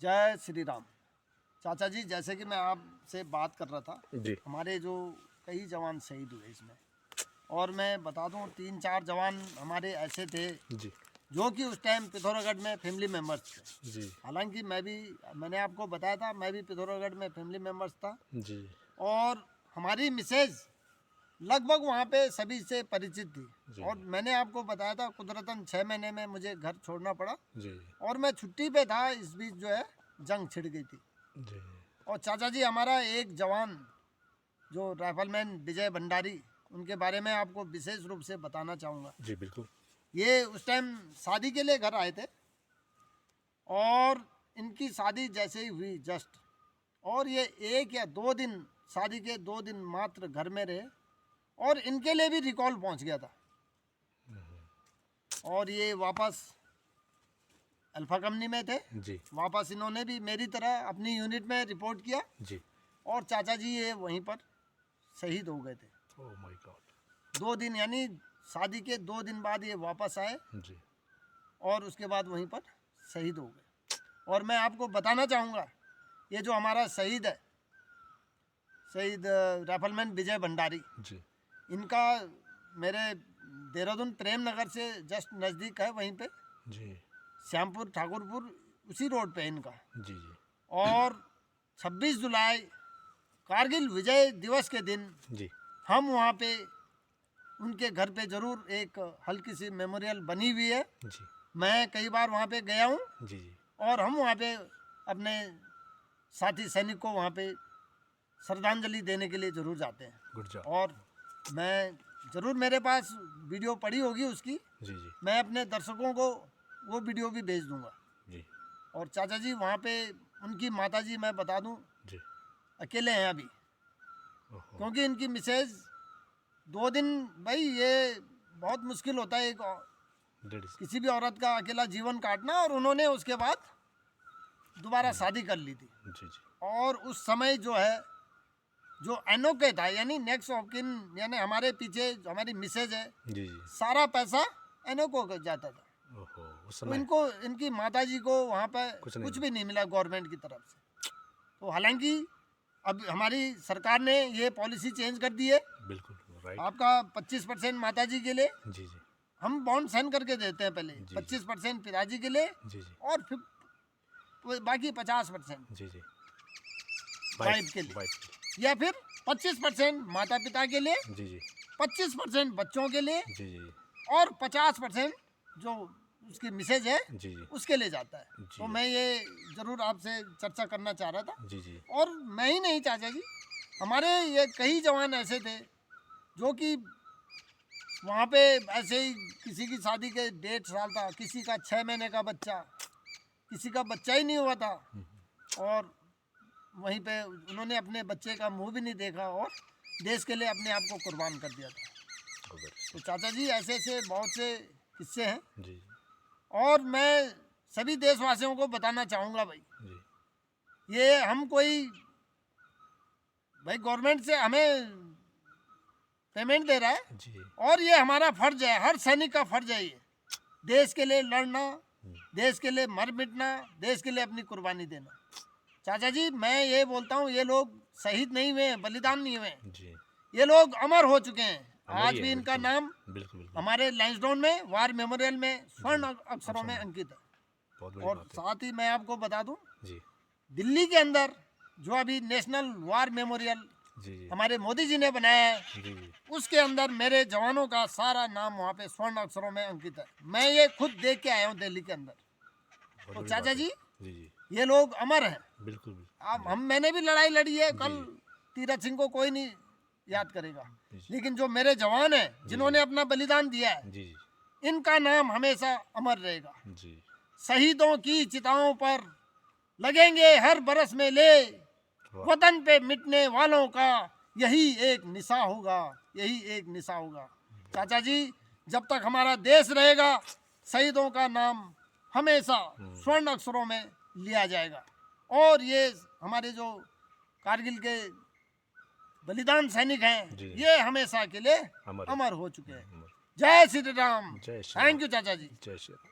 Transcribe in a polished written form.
जय श्री राम। चाचा जी, जैसे कि मैं आपसे बात कर रहा था जी हमारे जो कई जवान शहीद हुए इसमें, और मैं बता दूं 3-4 जवान हमारे ऐसे थे जी जो कि उस टाइम पिथौरागढ़ में फैमिली मेम्बर्स थे। जी हालांकि मैंने आपको बताया था, मैं भी पिथौरागढ़ में फैमिली मेम्बर्स था, जी और हमारी मिसेज लगभग वहाँ पे सभी से परिचित थी। जी और मैंने आपको बताया था कुदरतन 6 महीने में मुझे घर छोड़ना पड़ा, जी और मैं छुट्टी पे था। इस बीच जो है जंग छिड़ गई थी। जी और चाचा जी, हमारा एक जवान जो राइफलमैन विजय भंडारी, उनके बारे में आपको विशेष रूप से बताना चाहूँगा। जी बिल्कुल। ये उस टाइम शादी के लिए घर आए थे, और इनकी शादी जैसे ही हुई जस्ट, और ये 1 या 2 दिन, शादी के 2 दिन मात्र घर में रहे, और इनके लिए भी रिकॉल पहुंच गया था। और ये वापस अल्फा कंपनी में थे। जी वापस इन्होंने भी मेरी तरह अपनी यूनिट में रिपोर्ट किया, जी और चाचा जी ये वहीं पर शहीद हो गए थे। Oh my God. 2 दिन, यानी शादी के 2 दिन बाद ये वापस आए, जी और उसके बाद वहीं पर शहीद हो गए। और मैं आपको बताना चाहूँगा, ये जो हमारा शहीद है, शहीद राइफलमैन विजय भंडारी, जी इनका मेरे देहरादून प्रेम नगर से जस्ट नज़दीक है, वहीं पे जी श्यामपुर ठाकुरपुर, उसी रोड पे है इनका। जी जी और 26 जुलाई कारगिल विजय दिवस के दिन जी हम वहाँ पे उनके घर पे ज़रूर एक हल्की सी मेमोरियल बनी हुई है। जी मैं कई बार वहाँ पे गया हूँ, जी जी और हम वहाँ पे अपने साथी सैनिक को वहाँ पे श्रद्धांजलि देने के लिए ज़रूर जाते हैं। Good job. और मैं ज़रूर, मेरे पास वीडियो पड़ी होगी उसकी, जी जी मैं अपने दर्शकों को वो वीडियो भी भेज दूँगा। जी और चाचा जी, वहाँ पे उनकी माता जी, मैं बता दूँ, जी अकेले हैं अभी, ओहो क्योंकि इनकी मिसेज 2 दिन, भाई ये बहुत मुश्किल होता है लेडीज। किसी भी औरत का अकेला जीवन काटना, और उन्होंने उसके बाद दोबारा शादी कर ली थी। जी जी और उस समय जो है, जो एनओके था, यानी नेक्स्ट ऑफ किन, यानी हमारे पीछे जो हमारी मिसेज है, जी जी सारा पैसा एनओको को जाता था। ओहो उस तो समय इनको, इनकी माता जी को वहाँ पे कुछ नहीं कुछ भी नहीं मिला गवर्नमेंट की तरफ से। तो हालांकि अब हमारी सरकार ने ये पॉलिसी चेंज कर दी है। बिल्कुल राइट। आपका 25% माता जी के लिए जी जी हम बॉन्ड साइन करके देते हैं पहले, जी 25% पिताजी के लिए, जी जी और फिर बाकी 50% जी जी वाइफ के लिए, वाइफ या फिर 25% माता पिता के लिए, जी जी 25% बच्चों के लिए, जी जी और 50% जो उसकी मिसेज है जी जी उसके लिए जाता है। जी। तो मैं ये ज़रूर आपसे चर्चा करना चाह रहा था। जी जी और मैं ही नहीं चाचा जी, हमारे ये कई जवान ऐसे थे जो कि वहाँ पे ऐसे ही, किसी की शादी के 1.5 साल था, किसी का 6 महीने का बच्चा, किसी का बच्चा ही नहीं हुआ था, और वहीं पे उन्होंने अपने बच्चे का मुंह भी नहीं देखा, और देश के लिए अपने आप को कुर्बान कर दिया था। तो चाचा जी, ऐसे ऐसे बहुत से किस्से हैं। जी और मैं सभी देशवासियों को बताना चाहूँगा, भाई जी ये हम कोई, भाई गवर्नमेंट से हमें पेमेंट दे रहा है, जी और ये हमारा फर्ज है, हर सैनिक का फर्ज है ये, देश के लिए लड़ना, देश के लिए मर मिटना, देश के लिए अपनी कुर्बानी देना। चाचा जी, मैं ये बोलता हूँ, ये लोग शहीद नहीं हुए, बलिदान नहीं हुए, जी ये लोग अमर हो चुके हैं। अमर आज ही भी है, इनका बिल्कुल नाम बिल्कुल बिल्कुल। हमारे लाइंसडाउन में, वार मेमोरियल में स्वर्ण अक्षरों में अंकित है। बहुत बड़ी और बात है। साथ ही मैं आपको बता दूं, जी दिल्ली के अंदर जो अभी नेशनल वार मेमोरियल जी जी हमारे मोदी जी ने बनाया है, जी जी उसके अंदर मेरे जवानों का सारा नाम वहाँ पे स्वर्ण अक्षरों में अंकित है। मैं ये खुद देख के आया हूँ दिल्ली के अंदर। बहुत तो बड़ी चाचा बात है। जी, जी जी ये लोग अमर हैं। बिल्कुल अब मैंने भी लड़ाई लड़ी है, जी, कल तीरथ सिंह को कोई नहीं याद करेगा, जी लेकिन जो मेरे जवान हैं जिन्होंने जी। अपना बलिदान दिया है, जी इनका नाम हमेशा अमर रहेगा। जी शहीदों की चिताओं पर लगेंगे हर बरस में ले, वाह। वतन पे मिटने वालों का यही एक निशा होगा, यही एक निशा होगा। चाचा जी, जब तक हमारा देश रहेगा, शहीदों का नाम हमेशा स्वर्ण अक्षरों में लिया जाएगा। और ये हमारे जो कारगिल के बलिदान सैनिक हैं, जी। ये हमेशा के लिए अमर अमर हो चुके हैं। अमर। जय श्री राम। जय श्री थैंक राम। यू चाचा जी। जय श्री राम।